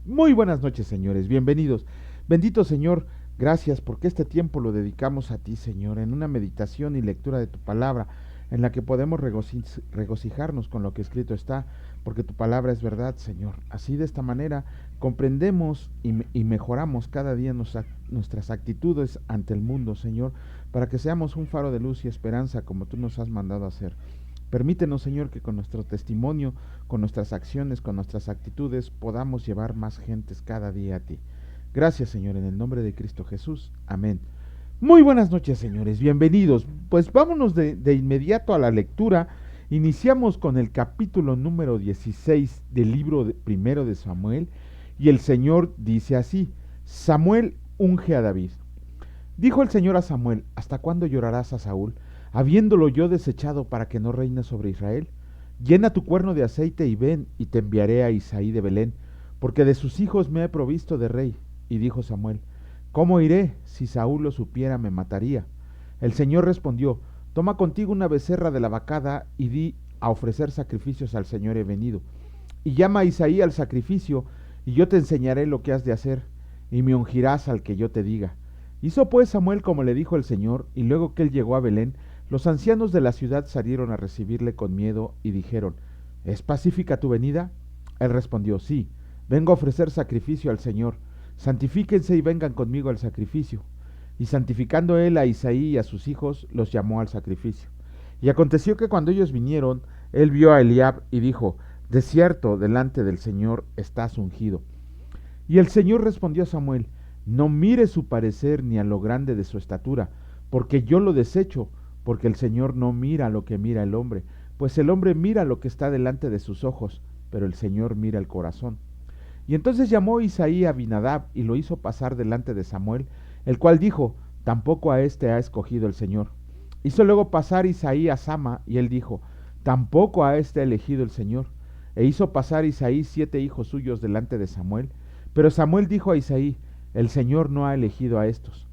Muy buenas noches, señores, bienvenidos. Bendito Señor, gracias porque este tiempo lo dedicamos a ti, Señor, en una meditación y lectura de tu palabra, en la que podemos regocijarnos con lo que escrito está, porque tu palabra es verdad, Señor. Así de esta manera comprendemos y mejoramos cada día nuestras actitudes ante el mundo, Señor, para que seamos un faro de luz y esperanza como tú nos has mandado a hacer. Permítenos, Señor, que con nuestro testimonio, con nuestras acciones, con nuestras actitudes, podamos llevar más gentes cada día a ti. Gracias, Señor, en el nombre de Cristo Jesús. Amén. Muy buenas noches, señores, bienvenidos. Pues vámonos de inmediato a la lectura. Iniciamos con el capítulo número 16 del libro primero de Samuel, y el Señor dice así: Samuel unge a David. Dijo el Señor a Samuel: ¿Hasta cuándo llorarás a Saúl, habiéndolo yo desechado para que no reine sobre Israel? Llena tu cuerno de aceite y ven, y te enviaré a Isaí de Belén, porque de sus hijos me he provisto de rey. Y dijo Samuel: ¿Cómo iré? Si Saúl lo supiera, me mataría. El Señor respondió: Toma contigo una becerra de la vacada y di: a ofrecer sacrificios al Señor he venido. Y llama a Isaí al sacrificio, y yo te enseñaré lo que has de hacer, y me ungirás al que yo te diga. Hizo pues Samuel como le dijo el Señor, y luego que él llegó a Belén, los ancianos de la ciudad salieron a recibirle con miedo y dijeron: ¿Es pacífica tu venida? Él respondió: Sí, vengo a ofrecer sacrificio al Señor. Santifíquense y vengan conmigo al sacrificio. Y santificando él a Isaí y a sus hijos, los llamó al sacrificio. Y aconteció que cuando ellos vinieron, él vio a Eliab y dijo: De cierto, delante del Señor estás ungido. Y el Señor respondió a Samuel: No mire su parecer ni a lo grande de su estatura, porque yo lo desecho, porque el Señor no mira lo que mira el hombre, pues el hombre mira lo que está delante de sus ojos, pero el Señor mira el corazón. Y entonces llamó Isaí a Abinadab y lo hizo pasar delante de Samuel, el cual dijo: Tampoco a éste ha escogido el Señor. Hizo luego pasar Isaí a Sama, y él dijo: Tampoco a éste ha elegido el Señor. E hizo pasar Isaí 7 hijos suyos delante de Samuel, pero Samuel dijo a Isaí: El Señor no ha elegido a estos.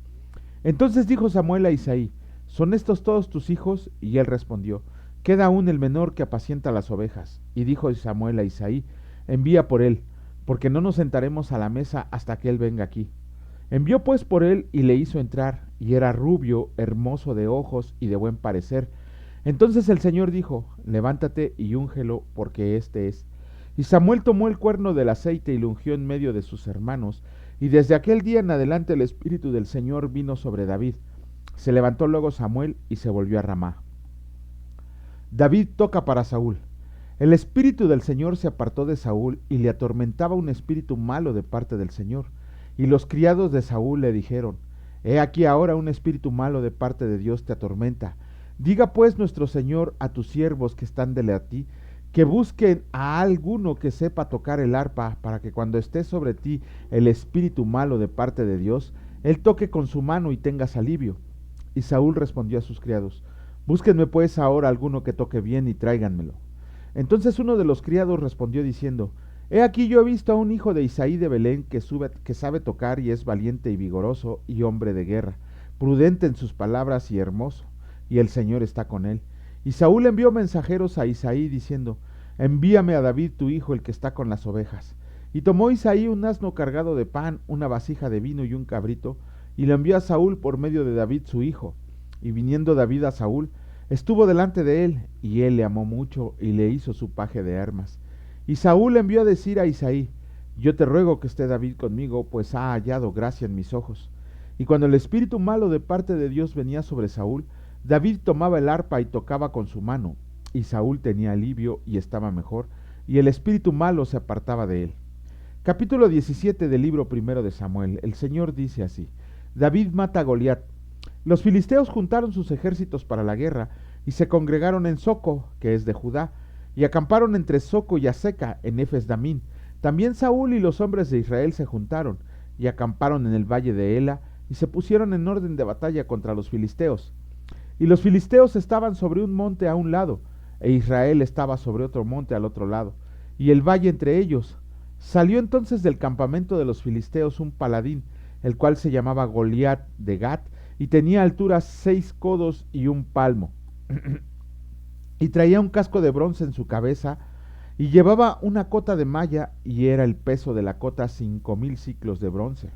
Entonces dijo Samuel a Isaí: ¿Son estos todos tus hijos? Y él respondió: Queda aún el menor que apacienta las ovejas. Y dijo Samuel a Isaí: Envía por él, porque no nos sentaremos a la mesa hasta que él venga aquí. Envió pues por él y le hizo entrar, y era rubio, hermoso de ojos y de buen parecer. Entonces el Señor dijo: Levántate y úngelo, porque éste es. Y Samuel tomó el cuerno del aceite y lo ungió en medio de sus hermanos, y desde aquel día en adelante el Espíritu del Señor vino sobre David. Se levantó luego Samuel y se volvió a Ramá. David toca para Saúl. El espíritu del Señor se apartó de Saúl y le atormentaba un espíritu malo de parte del Señor. Y los criados de Saúl le dijeron: He aquí ahora un espíritu malo de parte de Dios te atormenta. Diga pues nuestro Señor a tus siervos que están de ti, que busquen a alguno que sepa tocar el arpa, para que cuando esté sobre ti el espíritu malo de parte de Dios, él toque con su mano y tengas alivio. Y Saúl respondió a sus criados: Búsquenme pues ahora alguno que toque bien y tráiganmelo. Entonces uno de los criados respondió diciendo: He aquí yo he visto a un hijo de Isaí de Belén que sabe tocar y es valiente y vigoroso y hombre de guerra, prudente en sus palabras y hermoso, y el Señor está con él. Y Saúl envió mensajeros a Isaí diciendo: Envíame a David tu hijo, el que está con las ovejas. Y tomó Isaí un asno cargado de pan, una vasija de vino y un cabrito, y lo envió a Saúl por medio de David su hijo. Y viniendo David a Saúl, estuvo delante de él, y él le amó mucho y le hizo su paje de armas. Y Saúl envió a decir a Isaí: Yo te ruego que esté David conmigo, pues ha hallado gracia en mis ojos. Y cuando el espíritu malo de parte de Dios venía sobre Saúl, David tomaba el arpa y tocaba con su mano, y Saúl tenía alivio y estaba mejor, y el espíritu malo se apartaba de él. Capítulo 17 del libro primero de Samuel. El Señor dice así: David mata a Goliat. Los filisteos juntaron sus ejércitos para la guerra y se congregaron en Soco, que es de Judá, y acamparon entre Soco y Aseca en Efes Damín. También Saúl y los hombres de Israel se juntaron y acamparon en el valle de Ela y se pusieron en orden de batalla contra los filisteos. Y los filisteos estaban sobre un monte a un lado, e Israel estaba sobre otro monte al otro lado, y el valle entre ellos. Salió entonces del campamento de los filisteos un paladín, el cual se llamaba Goliat de Gat, y tenía altura 6 codos y un palmo, y traía un casco de bronce en su cabeza, y llevaba una cota de malla, y era el peso de la cota 5000 siclos de bronce.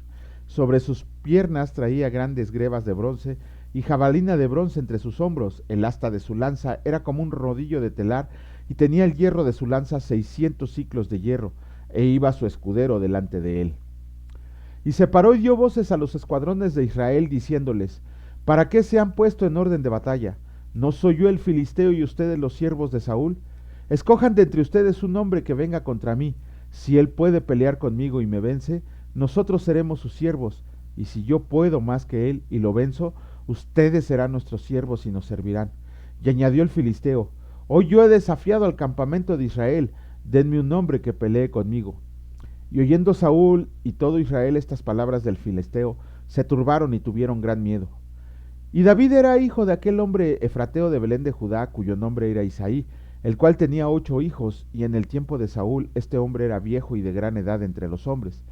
Sobre sus piernas traía grandes grebas de bronce, y jabalina de bronce entre sus hombros. El asta de su lanza era como un rodillo de telar, y tenía el hierro de su lanza 600 siclos de hierro, e iba su escudero delante de él. Y se paró y dio voces a los escuadrones de Israel, diciéndoles: ¿Para qué se han puesto en orden de batalla? ¿No soy yo el filisteo y ustedes los siervos de Saúl? Escojan de entre ustedes un hombre que venga contra mí. Si él puede pelear conmigo y me vence, nosotros seremos sus siervos, y si yo puedo más que él y lo venzo, ustedes serán nuestros siervos y nos servirán. Y añadió el filisteo: Hoy yo he desafiado al campamento de Israel, denme un hombre que pelee conmigo. Y oyendo Saúl y todo Israel estas palabras del filisteo, se turbaron y tuvieron gran miedo. Y David era hijo de aquel hombre efrateo de Belén de Judá, cuyo nombre era Isaí, el cual tenía 8 hijos, y en el tiempo de Saúl este hombre era viejo y de gran edad entre los hombres.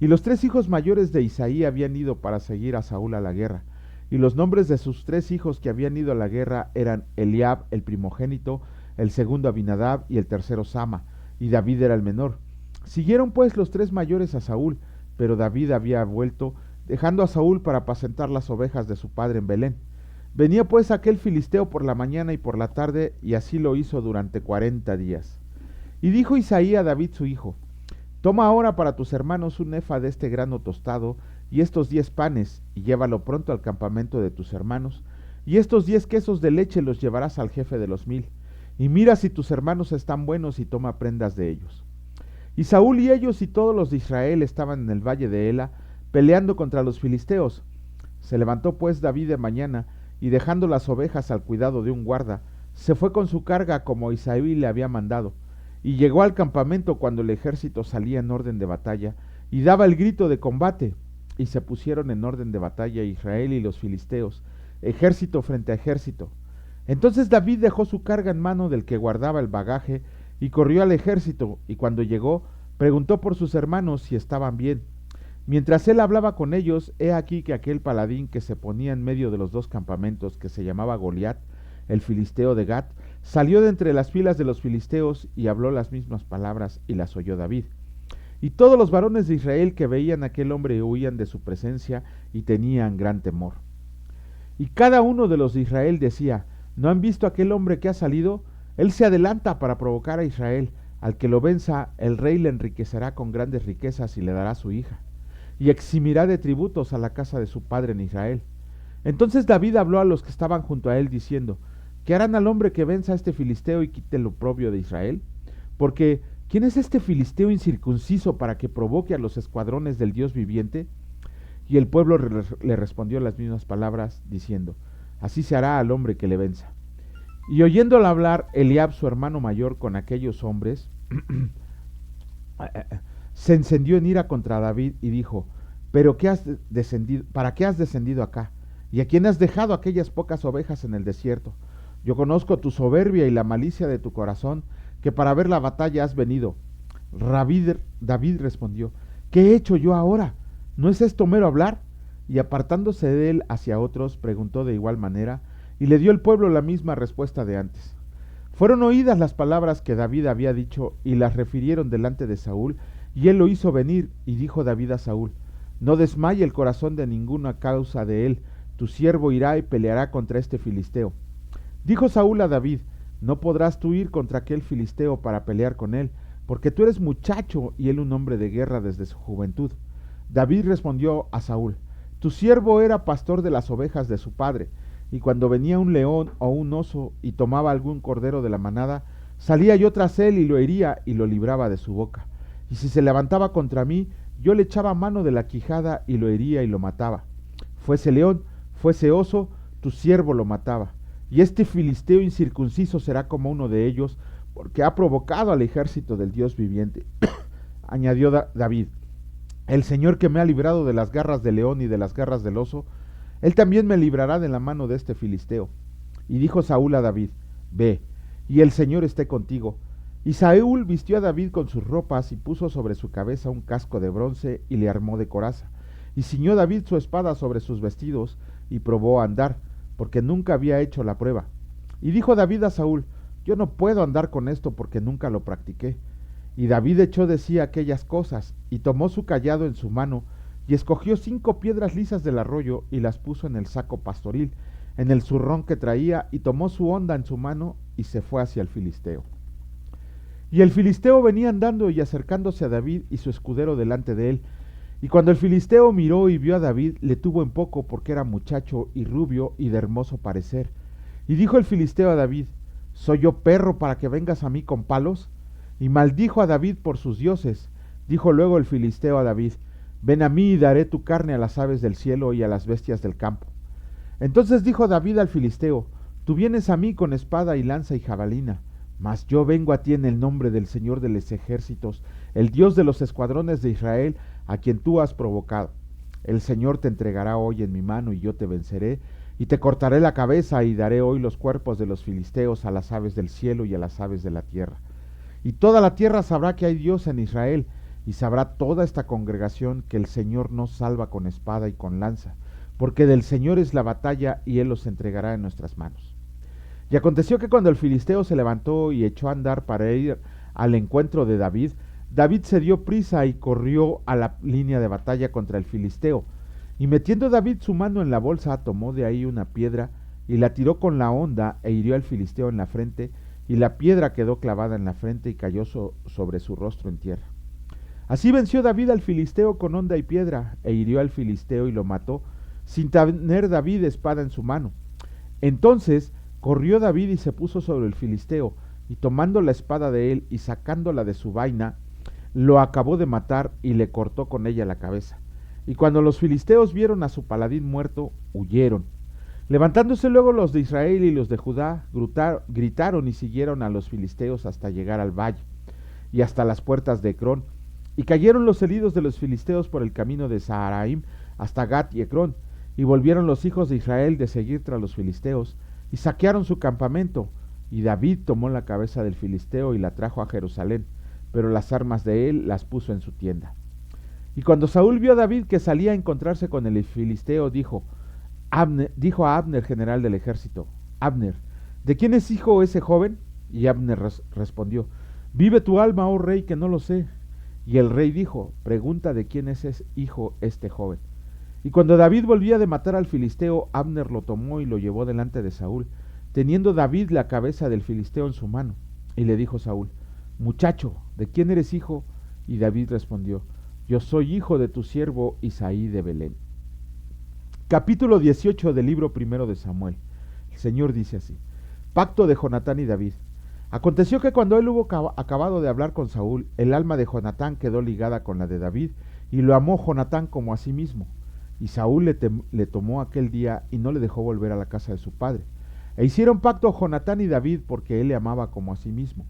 Y los 3 hijos mayores de Isaí habían ido para seguir a Saúl a la guerra, y los nombres de sus 3 hijos que habían ido a la guerra eran Eliab el primogénito, el segundo Abinadab y el tercero Sama, y David era el menor. Siguieron pues los 3 mayores a Saúl, pero David había vuelto, dejando a Saúl para apacentar las ovejas de su padre en Belén. Venía pues aquel filisteo por la mañana y por la tarde, y así lo hizo durante 40 días. Y dijo Isaí a David su hijo: Toma ahora para tus hermanos un efa de este grano tostado, y estos 10 panes, y llévalo pronto al campamento de tus hermanos, y estos 10 quesos de leche los llevarás al jefe de los 1000, y mira si tus hermanos están buenos y toma prendas de ellos. Y Saúl y ellos y todos los de Israel estaban en el valle de Ela, peleando contra los filisteos. Se levantó pues David de mañana, y dejando las ovejas al cuidado de un guarda, se fue con su carga como Isaí le había mandado, y llegó al campamento cuando el ejército salía en orden de batalla, y daba el grito de combate, y se pusieron en orden de batalla Israel y los filisteos, ejército frente a ejército. Entonces David dejó su carga en mano del que guardaba el bagaje, y corrió al ejército, y cuando llegó, preguntó por sus hermanos si estaban bien. Mientras él hablaba con ellos, he aquí que aquel paladín que se ponía en medio de los 2 campamentos, que se llamaba Goliat, el filisteo de Gat, salió de entre las filas de los filisteos y habló las mismas palabras, y las oyó David. Y todos los varones de Israel que veían a aquel hombre huían de su presencia y tenían gran temor. Y cada uno de los de Israel decía: ¿No han visto aquel hombre que ha salido? Él se adelanta para provocar a Israel. Al que lo venza, el rey le enriquecerá con grandes riquezas y le dará su hija, y eximirá de tributos a la casa de su padre en Israel. Entonces David habló a los que estaban junto a él, diciendo: ¿Qué harán al hombre que venza a este filisteo y quite el oprobio de Israel? Porque, ¿quién es este filisteo incircunciso para que provoque a los escuadrones del Dios viviente? Y el pueblo le respondió las mismas palabras, diciendo: Así se hará al hombre que le venza. Y oyéndolo hablar Eliab, su hermano mayor, con aquellos hombres, se encendió en ira contra David y dijo: ¿Pero qué has descendido? ¿Para qué has descendido acá? ¿Y a quién has dejado aquellas pocas ovejas en el desierto? Yo conozco tu soberbia y la malicia de tu corazón, que para ver la batalla has venido. David respondió: ¿Qué he hecho yo ahora? ¿No es esto mero hablar? Y apartándose de él hacia otros, preguntó de igual manera, y le dio el pueblo la misma respuesta de antes. Fueron oídas las palabras que David había dicho, y las refirieron delante de Saúl, y él lo hizo venir, y dijo David a Saúl: No desmaye el corazón de ninguna causa de él, tu siervo irá y peleará contra este filisteo. Dijo Saúl a David: No podrás tú ir contra aquel filisteo para pelear con él, porque tú eres muchacho y él un hombre de guerra desde su juventud. David respondió a Saúl: Tu siervo era pastor de las ovejas de su padre, y cuando venía un león o un oso y tomaba algún cordero de la manada, salía yo tras él y lo hería y lo libraba de su boca. Y si se levantaba contra mí, yo le echaba mano de la quijada y lo hería y lo mataba. Fuese león, fuese oso, tu siervo lo mataba. Y este filisteo incircunciso será como uno de ellos, porque ha provocado al ejército del Dios viviente. Añadió David: El Señor que me ha librado de las garras del león y de las garras del oso, Él también me librará de la mano de este filisteo. Y dijo Saúl a David: Ve, y el Señor esté contigo. Y Saúl vistió a David con sus ropas, y puso sobre su cabeza un casco de bronce, y le armó de coraza. Y ciñó David su espada sobre sus vestidos, y probó a andar, porque nunca había hecho la prueba. Y dijo David a Saúl: yo no puedo andar con esto porque nunca lo practiqué. Y David echó de sí aquellas cosas, y tomó su cayado en su mano, y escogió 5 piedras lisas del arroyo, y las puso en el saco pastoril, en el zurrón que traía, y tomó su honda en su mano, y se fue hacia el filisteo. Y el filisteo venía andando y acercándose a David y su escudero delante de él. Y cuando el filisteo miró y vio a David, le tuvo en poco porque era muchacho y rubio y de hermoso parecer. Y dijo el filisteo a David, ¿soy yo perro para que vengas a mí con palos? Y maldijo a David por sus dioses. Dijo luego el filisteo a David, ven a mí y daré tu carne a las aves del cielo y a las bestias del campo. Entonces dijo David al filisteo, tú vienes a mí con espada y lanza y jabalina, mas yo vengo a ti en el nombre del Señor de los ejércitos, el Dios de los escuadrones de Israel, a quien tú has provocado. El Señor te entregará hoy en mi mano y yo te venceré, y te cortaré la cabeza y daré hoy los cuerpos de los filisteos a las aves del cielo y a las aves de la tierra. Y toda la tierra sabrá que hay Dios en Israel, y sabrá toda esta congregación que el Señor no salva con espada y con lanza, porque del Señor es la batalla y Él los entregará en nuestras manos. Y aconteció que cuando el filisteo se levantó y echó a andar para ir al encuentro de David, David se dio prisa y corrió a la línea de batalla contra el filisteo. Y metiendo David su mano en la bolsa, tomó de ahí una piedra y la tiró con la honda e hirió al filisteo en la frente, y la piedra quedó clavada en la frente y cayó sobre su rostro en tierra. Así venció David al filisteo con honda y piedra, e hirió al filisteo y lo mató, sin tener David espada en su mano. Entonces corrió David y se puso sobre el filisteo, y tomando la espada de él y sacándola de su vaina, lo acabó de matar y le cortó con ella la cabeza. Y cuando los filisteos vieron a su paladín muerto, huyeron. Levantándose luego los de Israel y los de Judá, gritaron y siguieron a los filisteos hasta llegar al valle y hasta las puertas de Ecrón. Y cayeron los heridos de los filisteos por el camino de Saharaim hasta Gat y Ecrón. Y volvieron los hijos de Israel de seguir tras los filisteos, y saquearon su campamento. Y David tomó la cabeza del filisteo y la trajo a Jerusalén, pero las armas de él las puso en su tienda. Y cuando Saúl vio a David que salía a encontrarse con el filisteo, dijo a Abner, general del ejército, Abner, ¿de quién es hijo ese joven? Y Abner respondió, vive tu alma, oh rey, que no lo sé. Y el rey dijo, pregunta de quién es hijo este joven. Y cuando David volvía de matar al filisteo, Abner lo tomó y lo llevó delante de Saúl, teniendo David la cabeza del filisteo en su mano. Y le dijo Saúl, muchacho, ¿de quién eres hijo? Y David respondió, yo soy hijo de tu siervo Isaí de Belén. Capítulo 18 del libro primero de Samuel. El Señor dice así, pacto de Jonatán y David. Aconteció que cuando él hubo acabado de hablar con Saúl, el alma de Jonatán quedó ligada con la de David, y lo amó Jonatán como a sí mismo. Y Saúl le tomó aquel día y no le dejó volver a la casa de su padre. E hicieron pacto Jonatán y David porque él le amaba como a sí mismo.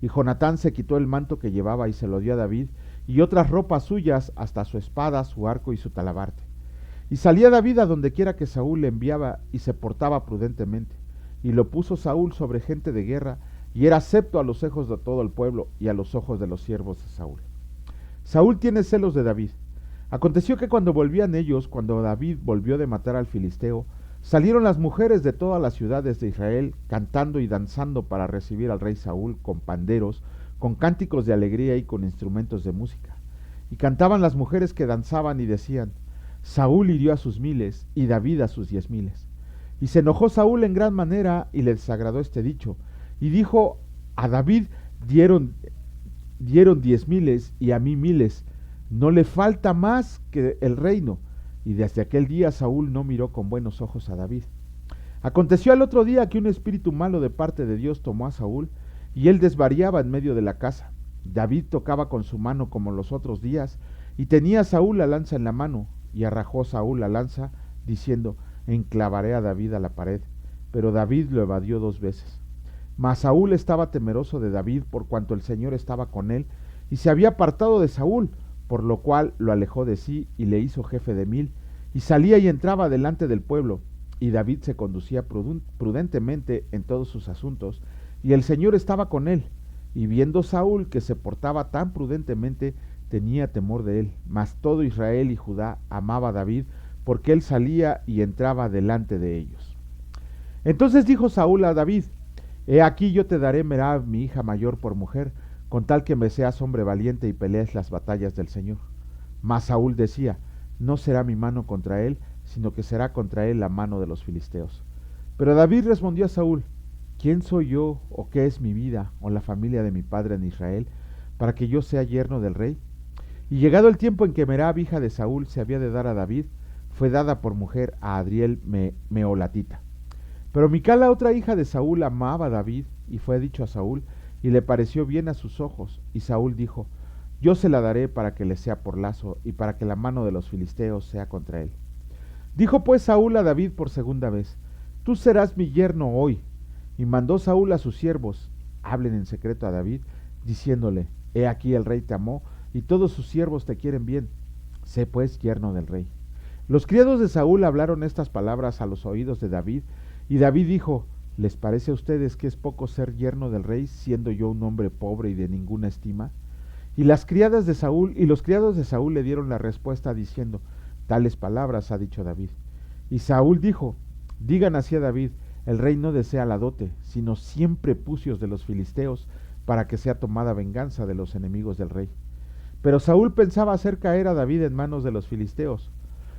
Y Jonatán se quitó el manto que llevaba y se lo dio a David, y otras ropas suyas, hasta su espada, su arco y su talabarte. Y salía David a donde quiera que Saúl le enviaba, y se portaba prudentemente. Y lo puso Saúl sobre gente de guerra, y era acepto a los ojos de todo el pueblo y a los ojos de los siervos de Saúl. Saúl tiene celos de David. Aconteció que cuando volvían ellos, cuando David volvió de matar al filisteo, salieron las mujeres de todas las ciudades de Israel, cantando y danzando para recibir al rey Saúl con panderos, con cánticos de alegría y con instrumentos de música. Y cantaban las mujeres que danzaban y decían, Saúl hirió a sus 1000 y David a sus 10,000. Y se enojó Saúl en gran manera y le desagradó este dicho, y dijo, a David dieron 10,000 y a mí 1000, no le falta más que el reino. Y desde aquel día Saúl no miró con buenos ojos a David. Aconteció al otro día que un espíritu malo de parte de Dios tomó a Saúl, y él desvariaba en medio de la casa. David tocaba con su mano como los otros días, y tenía Saúl la lanza en la mano, y arrajó Saúl la lanza, diciendo, enclavaré a David a la pared. Pero David lo evadió 2 veces. Mas Saúl estaba temeroso de David, por cuanto el Señor estaba con él, y se había apartado de Saúl, por lo cual lo alejó de sí, y le hizo jefe de 1000, y salía y entraba delante del pueblo, y David se conducía prudentemente en todos sus asuntos, y el Señor estaba con él, y viendo Saúl que se portaba tan prudentemente, tenía temor de él, mas todo Israel y Judá amaba a David, porque él salía y entraba delante de ellos. Entonces dijo Saúl a David, He aquí yo te daré Merab, mi hija mayor, por mujer, con tal que me seas hombre valiente y pelees las batallas del Señor. Mas Saúl decía, no será mi mano contra él, sino que será contra él la mano de los filisteos. Pero David respondió a Saúl, ¿quién soy yo, o qué es mi vida, o la familia de mi padre en Israel, para que yo sea yerno del rey? Y llegado el tiempo en que Merab, hija de Saúl, se había de dar a David, fue dada por mujer a Adriel Meolatita. Pero Mical, la otra hija de Saúl, amaba a David, y fue dicho a Saúl, y le pareció bien a sus ojos. Y Saúl dijo, yo se la daré para que le sea por lazo, y para que la mano de los filisteos sea contra él. Dijo pues Saúl a David por segunda vez, tú serás mi yerno hoy. Y mandó Saúl a sus siervos, hablen en secreto a David, diciéndole, he aquí el rey te amó, y todos sus siervos te quieren bien. Sé pues yerno del rey. Los criados de Saúl hablaron estas palabras a los oídos de David, y David dijo, ¿les parece a ustedes que es poco ser yerno del rey, siendo yo un hombre pobre y de ninguna estima? Y las criadas de Saúl y los criados de Saúl le dieron la respuesta diciendo, tales palabras ha dicho David. Y Saúl dijo, digan así a David, el rey no desea la dote, sino 100 prepucios de los filisteos, para que sea tomada venganza de los enemigos del rey. Pero Saúl pensaba hacer caer a David en manos de los filisteos.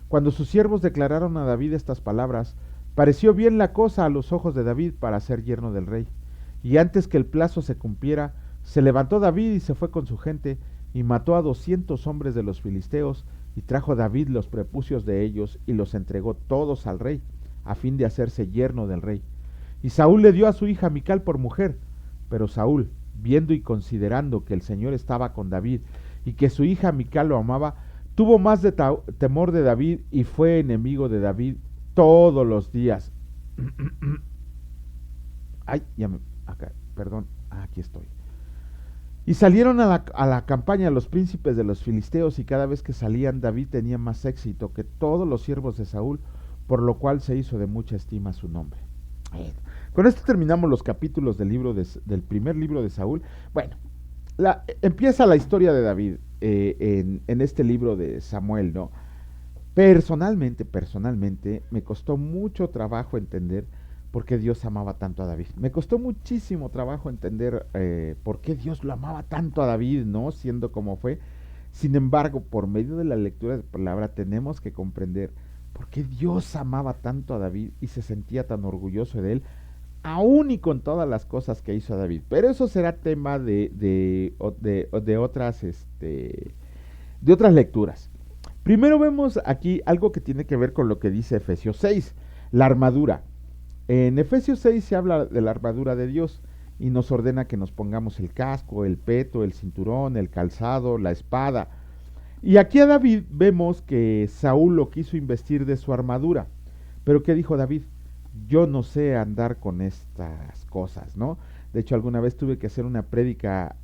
Cuando sus siervos declararon a David estas palabras, pareció bien la cosa a los ojos de David para ser yerno del rey. Y antes que el plazo se cumpliera, se levantó David y se fue con su gente, y mató a 200 hombres de los filisteos, y trajo David los prepucios de ellos, y los entregó todos al rey, a fin de hacerse yerno del rey. Y Saúl le dio a su hija Mical por mujer, pero Saúl, viendo y considerando que el Señor estaba con David, y que su hija Mical lo amaba, tuvo más de temor de David, y fue enemigo de David todos los días. Ay, acá, perdón, aquí estoy. Y salieron a la campaña los príncipes de los filisteos, y cada vez que salían David tenía más éxito que todos los siervos de Saúl, por lo cual se hizo de mucha estima su nombre. Con esto terminamos los capítulos del primer libro de Saúl. Bueno, empieza la historia de David en este libro de Samuel, ¿no? Personalmente, me costó mucho trabajo entender por qué Dios amaba tanto a David. Me costó muchísimo trabajo entender por qué Dios lo amaba tanto a David, ¿no? Siendo como fue. Sin embargo, por medio de la lectura de la palabra tenemos que comprender por qué Dios amaba tanto a David y se sentía tan orgulloso de él, aún y con todas las cosas que hizo David. Pero eso será tema de otras lecturas. Primero vemos aquí algo que tiene que ver con lo que dice Efesios 6, la armadura. En Efesios 6 se habla de la armadura de Dios y nos ordena que nos pongamos el casco, el peto, el cinturón, el calzado, la espada. Y aquí a David vemos que Saúl lo quiso investir de su armadura. Pero ¿qué dijo David? Yo no sé andar con estas cosas, ¿no? De hecho, alguna vez tuve que hacer una prédica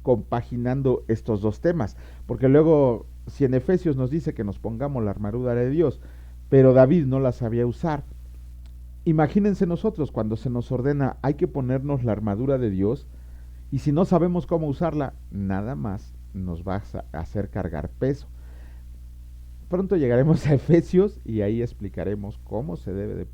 compaginando estos dos temas, porque luego, si en Efesios nos dice que nos pongamos la armadura de Dios, pero David no la sabía usar, imagínense nosotros cuando se nos ordena hay que ponernos la armadura de Dios, y si no sabemos cómo usarla, nada más nos va a hacer cargar peso. Pronto llegaremos a Efesios y ahí explicaremos cómo se debe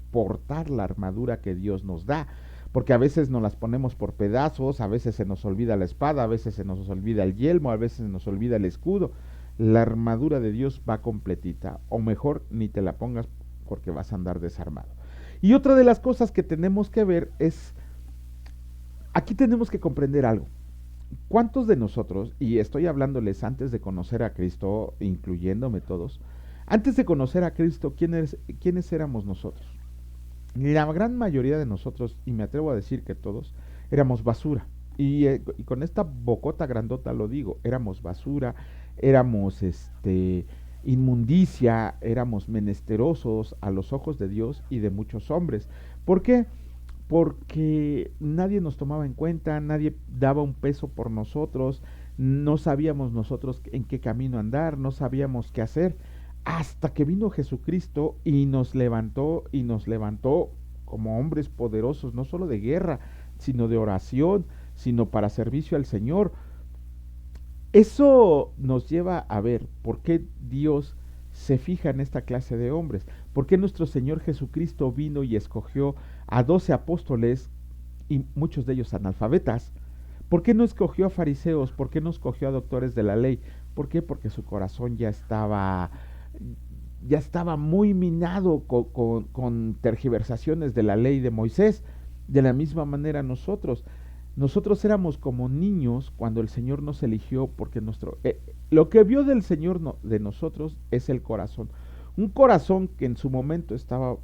portar la armadura que Dios nos da, porque a veces nos las ponemos por pedazos, a veces se nos olvida la espada, a veces se nos olvida el yelmo, a veces se nos olvida el escudo. La armadura de Dios va completita, o mejor, ni te la pongas porque vas a andar desarmado. Y otra de las cosas que tenemos que ver es, aquí tenemos que comprender algo. ¿Cuántos de nosotros, y estoy hablándoles antes de conocer a Cristo, incluyéndome todos, antes de conocer a Cristo, ¿quiénes éramos nosotros? La gran mayoría de nosotros, y me atrevo a decir que todos, éramos basura. Y con esta bocota grandota lo digo, éramos basura, éramos inmundicia, éramos menesterosos a los ojos de Dios y de muchos hombres. ¿Por qué? Porque nadie nos tomaba en cuenta, nadie daba un peso por nosotros, no sabíamos nosotros en qué camino andar, no sabíamos qué hacer, hasta que vino Jesucristo y nos levantó como hombres poderosos, no solo de guerra, sino de oración, sino para servicio al Señor. Eso nos lleva a ver por qué Dios se fija en esta clase de hombres, por qué nuestro Señor Jesucristo vino y escogió a 12 apóstoles y muchos de ellos analfabetas? ¿Por qué no escogió a fariseos? ¿Por qué no escogió a doctores de la ley? ¿Por qué? Porque su corazón ya estaba muy minado con tergiversaciones de la ley de Moisés. De la misma manera nosotros éramos como niños cuando el Señor nos eligió, porque lo que vio del Señor de nosotros es el corazón. Un corazón que en su momento estaba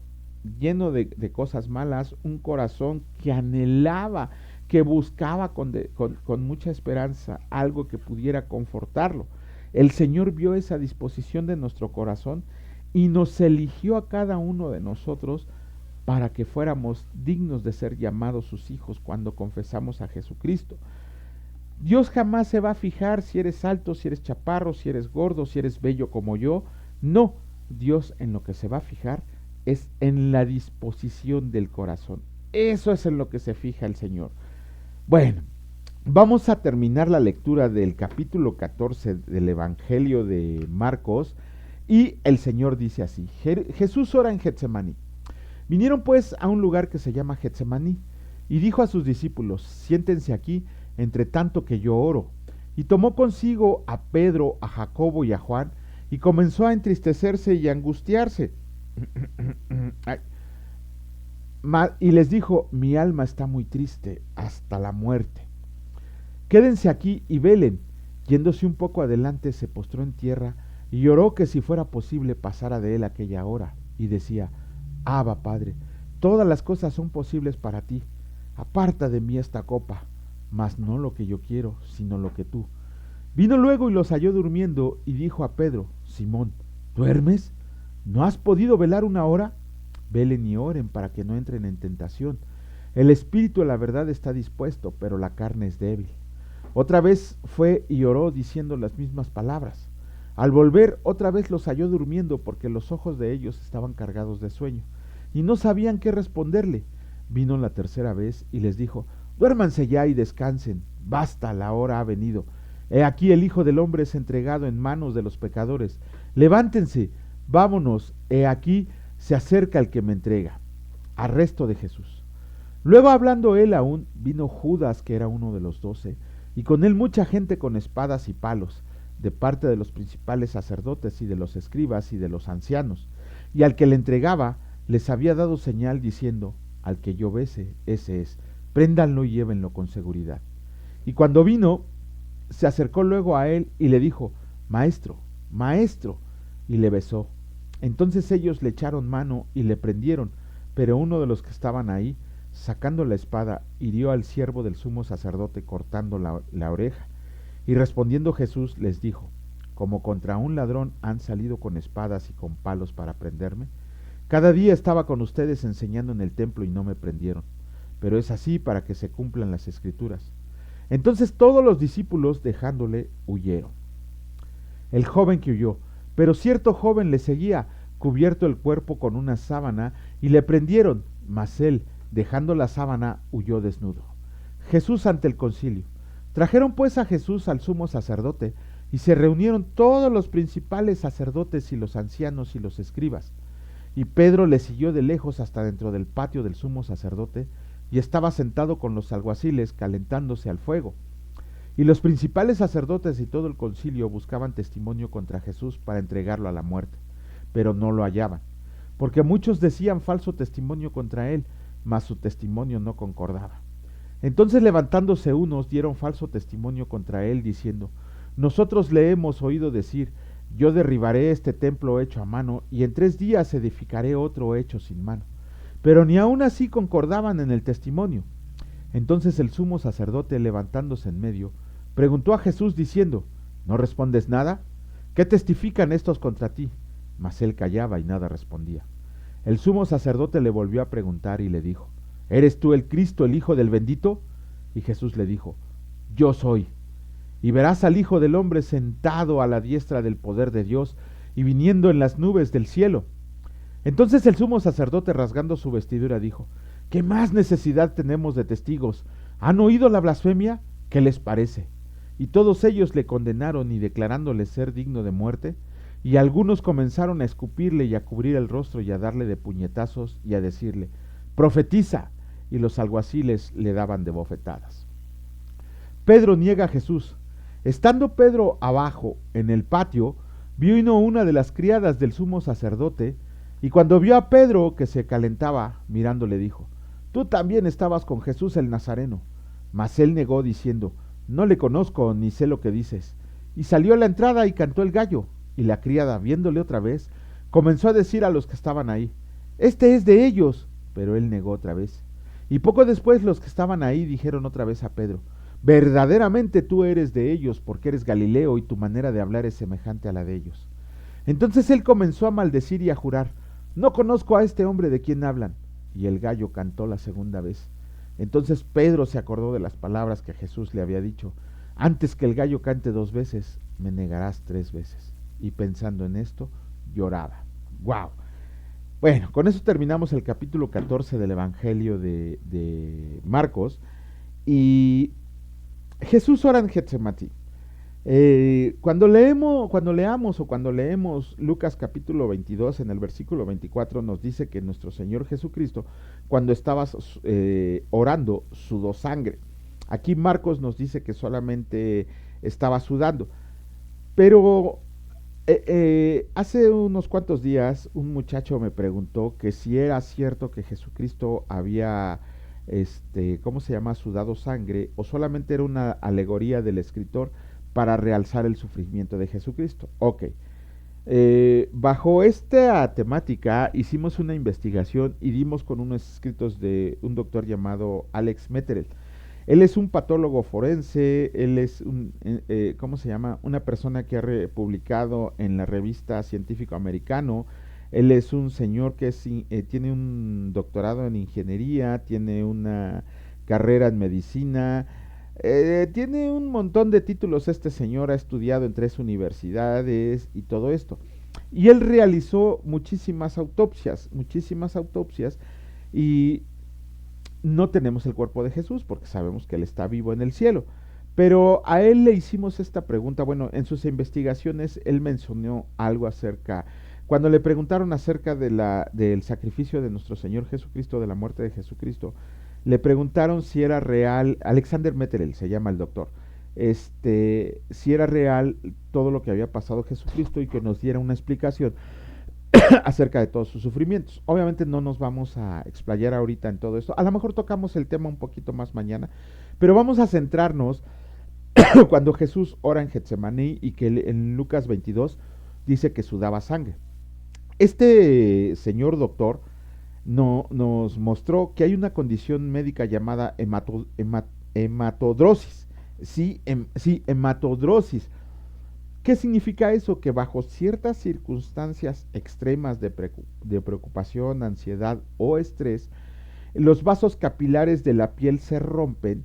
lleno de cosas malas, un corazón que anhelaba, que buscaba con mucha esperanza algo que pudiera confortarlo. El Señor vio esa disposición de nuestro corazón y nos eligió a cada uno de nosotros para que fuéramos dignos de ser llamados sus hijos cuando confesamos a Jesucristo. Dios jamás se va a fijar si eres alto, si eres chaparro, si eres gordo, si eres bello como yo. No, Dios en lo que se va a fijar es en la disposición del corazón. Eso es en lo que se fija el Señor. Bueno, vamos a terminar la lectura del capítulo 14 del Evangelio de Marcos y el Señor dice así: Jesús ora en Getsemaní. Vinieron pues a un lugar que se llama Getsemaní y dijo a sus discípulos: siéntense aquí entre tanto que yo oro. Y tomó consigo a Pedro, a Jacobo y a Juan y comenzó a entristecerse y a angustiarse. Y les dijo: mi alma está muy triste hasta la muerte. Quédense aquí y velen. Yéndose un poco adelante, se postró en tierra y lloró que si fuera posible pasara de él aquella hora. Y decía: Abba, Padre, todas las cosas son posibles para ti. Aparta de mí esta copa, mas no lo que yo quiero, sino lo que tú. Vino luego y los halló durmiendo y dijo a Pedro: Simón, ¿duermes? ¿No has podido velar una hora? Velen y oren para que no entren en tentación. El espíritu a la verdad está dispuesto, pero la carne es débil. Otra vez fue y oró diciendo las mismas palabras. Al volver otra vez los halló durmiendo, porque los ojos de ellos estaban cargados de sueño, y no sabían qué responderle. Vino la tercera vez y les dijo: duérmanse ya y descansen, basta, la hora ha venido. He aquí el Hijo del Hombre es entregado en manos de los pecadores. Levántense, vámonos, he aquí se acerca el que me entrega. Arresto de Jesús. Luego, hablando él aún, vino Judas, que era uno de los 12, y con él mucha gente con espadas y palos, de parte de los principales sacerdotes y de los escribas y de los ancianos, y al que le entregaba les había dado señal diciendo: al que yo bese, ese es, préndanlo y llévenlo con seguridad. Y cuando vino, se acercó luego a él y le dijo: Maestro, maestro, y le besó. Entonces ellos le echaron mano y le prendieron, pero uno de los que estaban ahí, sacando la espada, hirió al siervo del sumo sacerdote cortando la oreja. Y respondiendo Jesús les dijo: como contra un ladrón han salido con espadas y con palos para prenderme. Cada día estaba con ustedes enseñando en el templo y no me prendieron, pero es así para que se cumplan las escrituras. Entonces todos los discípulos, dejándole, huyeron. El joven que huyó, pero cierto joven le seguía, cubierto el cuerpo con una sábana, y le prendieron, mas él, dejando la sábana, huyó desnudo. Jesús ante el concilio. Trajeron pues a Jesús al sumo sacerdote, y se reunieron todos los principales sacerdotes y los ancianos y los escribas. Y Pedro le siguió de lejos hasta dentro del patio del sumo sacerdote, y estaba sentado con los alguaciles calentándose al fuego. Y los principales sacerdotes y todo el concilio buscaban testimonio contra Jesús para entregarlo a la muerte, pero no lo hallaban, porque muchos decían falso testimonio contra él, mas su testimonio no concordaba. Entonces, levantándose unos, dieron falso testimonio contra él, diciendo: nosotros le hemos oído decir: yo derribaré este templo hecho a mano, y en 3 días edificaré otro hecho sin mano. Pero ni aun así concordaban en el testimonio. Entonces el sumo sacerdote, levantándose en medio, preguntó a Jesús diciendo: ¿no respondes nada? ¿Qué testifican estos contra ti? Mas él callaba y nada respondía. El sumo sacerdote le volvió a preguntar y le dijo: ¿eres tú el Cristo, el Hijo del bendito? Y Jesús le dijo: yo soy. Y verás al Hijo del Hombre sentado a la diestra del poder de Dios y viniendo en las nubes del cielo. Entonces el sumo sacerdote, rasgando su vestidura, dijo: ¿qué más necesidad tenemos de testigos? ¿Han oído la blasfemia? ¿Qué les parece? Y todos ellos le condenaron, y declarándole ser digno de muerte, y algunos comenzaron a escupirle y a cubrir el rostro y a darle de puñetazos y a decirle: profetiza, y los alguaciles le daban de bofetadas. Pedro niega a Jesús. Estando Pedro abajo, en el patio, vino una de las criadas del sumo sacerdote, y cuando vio a Pedro que se calentaba, mirándole dijo: Tú también estabas con Jesús el Nazareno. Mas él negó diciendo: No le conozco ni sé lo que dices. Y salió a la entrada y cantó el gallo. Y la criada, viéndole otra vez, comenzó a decir a los que estaban ahí: Este es de ellos. Pero él negó otra vez. Y poco después los que estaban ahí dijeron otra vez a Pedro: Verdaderamente tú eres de ellos, porque eres Galileo y tu manera de hablar es semejante a la de ellos. Entonces él comenzó a maldecir y a jurar: No conozco a este hombre de quien hablan. Y el gallo cantó la segunda vez. Entonces Pedro se acordó de las palabras que Jesús le había dicho: Antes que el gallo cante 2 veces, me negarás 3 veces. Y pensando en esto, lloraba. ¡Wow! Bueno, con eso terminamos el capítulo 14 del Evangelio de Marcos. Y Jesús ora en Getsemaní. Cuando leamos Lucas capítulo 22, en el versículo 24, nos dice que nuestro Señor Jesucristo, cuando estaba orando, sudó sangre. Aquí Marcos nos dice que solamente estaba sudando. Pero hace unos cuantos días un muchacho me preguntó que si era cierto que Jesucristo había, ¿cómo se llama?, sudado sangre, o solamente era una alegoría del escritor para realzar el sufrimiento de Jesucristo. Ok. Bajo esta temática hicimos una investigación y dimos con unos escritos de un doctor llamado Alex Metterel. Él es un patólogo forense, él es ¿cómo se llama?, una persona que ha publicado en la revista Científico Americano. Él es un señor que tiene un doctorado en ingeniería, tiene una carrera en medicina, tiene un montón de títulos. Este señor ha estudiado en 3 universidades y todo esto. Y él realizó muchísimas autopsias, y no tenemos el cuerpo de Jesús porque sabemos que él está vivo en el cielo. Pero a él le hicimos esta pregunta. Bueno, en sus investigaciones él mencionó algo acerca, cuando le preguntaron acerca del sacrificio de nuestro Señor Jesucristo, de la muerte de Jesucristo, le preguntaron si era real. Alexander Metterel se llama el doctor, si era real todo lo que había pasado Jesucristo, y que nos diera una explicación acerca de todos sus sufrimientos. Obviamente no nos vamos a explayar ahorita en todo esto. A lo mejor tocamos el tema un poquito más mañana, pero vamos a centrarnos cuando Jesús ora en Getsemaní y que en Lucas 22 dice que sudaba sangre. Este señor doctor nos mostró que hay una condición médica llamada hematodrosis. Sí, hematodrosis. ¿Qué significa eso? Que bajo ciertas circunstancias extremas de preocupación, ansiedad o estrés, los vasos capilares de la piel se rompen,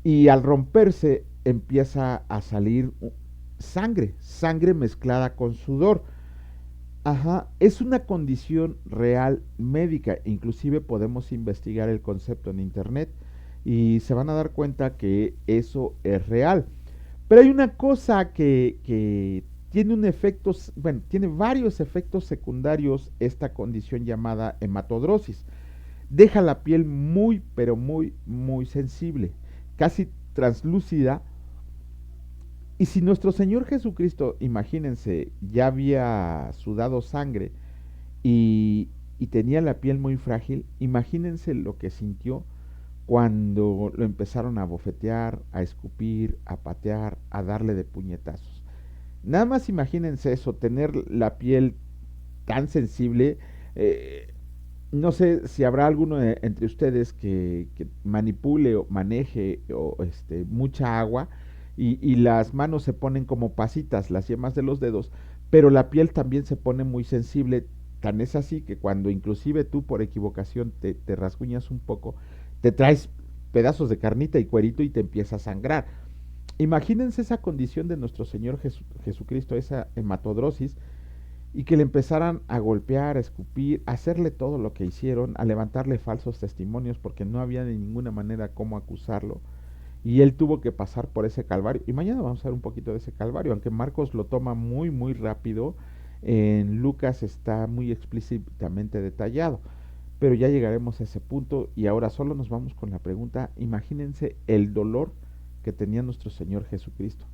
y al romperse empieza a salir sangre mezclada con sudor. Ajá, es una condición real médica. Inclusive podemos investigar el concepto en internet y se van a dar cuenta que eso es real. Pero hay una cosa que tiene un efecto, bueno, tiene varios efectos secundarios esta condición llamada hematodrosis. Deja la piel muy, pero muy, muy sensible, casi translúcida. Y si nuestro Señor Jesucristo, imagínense, ya había sudado sangre y tenía la piel muy frágil, imagínense lo que sintió cuando lo empezaron a bofetear, a escupir, a patear, a darle de puñetazos. Nada más imagínense eso, tener la piel tan sensible. No sé si habrá alguno entre ustedes que manipule o maneje mucha agua, y las manos se ponen como pasitas, las yemas de los dedos, pero la piel también se pone muy sensible. Tan es así que cuando inclusive tú por equivocación te rasguñas un poco, te traes pedazos de carnita y cuerito y te empieza a sangrar. Imagínense esa condición de nuestro Señor Jesucristo, esa hematodrosis, y que le empezaran a golpear, a escupir, a hacerle todo lo que hicieron, a levantarle falsos testimonios porque no había de ninguna manera cómo acusarlo. Y él tuvo que pasar por ese calvario. Y mañana vamos a ver un poquito de ese calvario, aunque Marcos lo toma muy, muy rápido. En Lucas está muy explícitamente detallado. pero ya llegaremos a ese punto y ahora solo nos vamos con la pregunta. Imagínense el dolor que tenía nuestro Señor Jesucristo,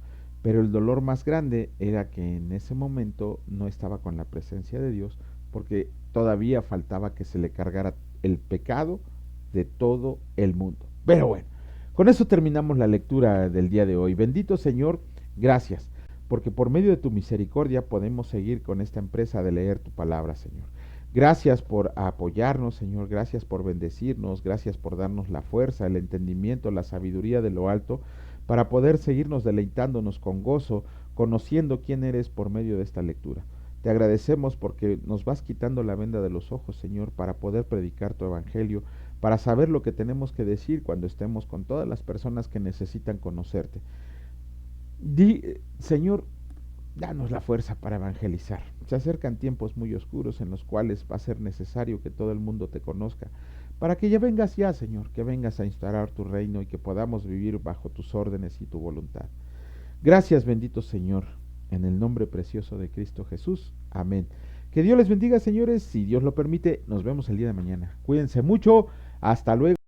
pero el dolor más grande era que en ese momento no estaba con la presencia de Dios, porque todavía faltaba que se le cargara el pecado de todo el mundo. Pero bueno, con eso terminamos la lectura del día de hoy. Bendito Señor, gracias, porque por medio de tu misericordia podemos seguir con esta empresa de leer tu palabra, Señor. Gracias por apoyarnos, Señor, gracias por bendecirnos, gracias por darnos la fuerza, el entendimiento, la sabiduría de lo alto, para poder seguirnos deleitándonos con gozo, conociendo quién eres por medio de esta lectura. Te agradecemos porque nos vas quitando la venda de los ojos, Señor, para poder predicar tu evangelio, para saber lo que tenemos que decir cuando estemos con todas las personas que necesitan conocerte. Señor, danos la fuerza para evangelizar. Se acercan tiempos muy oscuros en los cuales va a ser necesario que todo el mundo te conozca, para que ya vengas ya, Señor, que vengas a instaurar tu reino y que podamos vivir bajo tus órdenes y tu voluntad. Gracias, bendito Señor, en el nombre precioso de Cristo Jesús. Amén. Que Dios les bendiga, señores. Si Dios lo permite, nos vemos el día de mañana. Cuídense mucho. Hasta luego.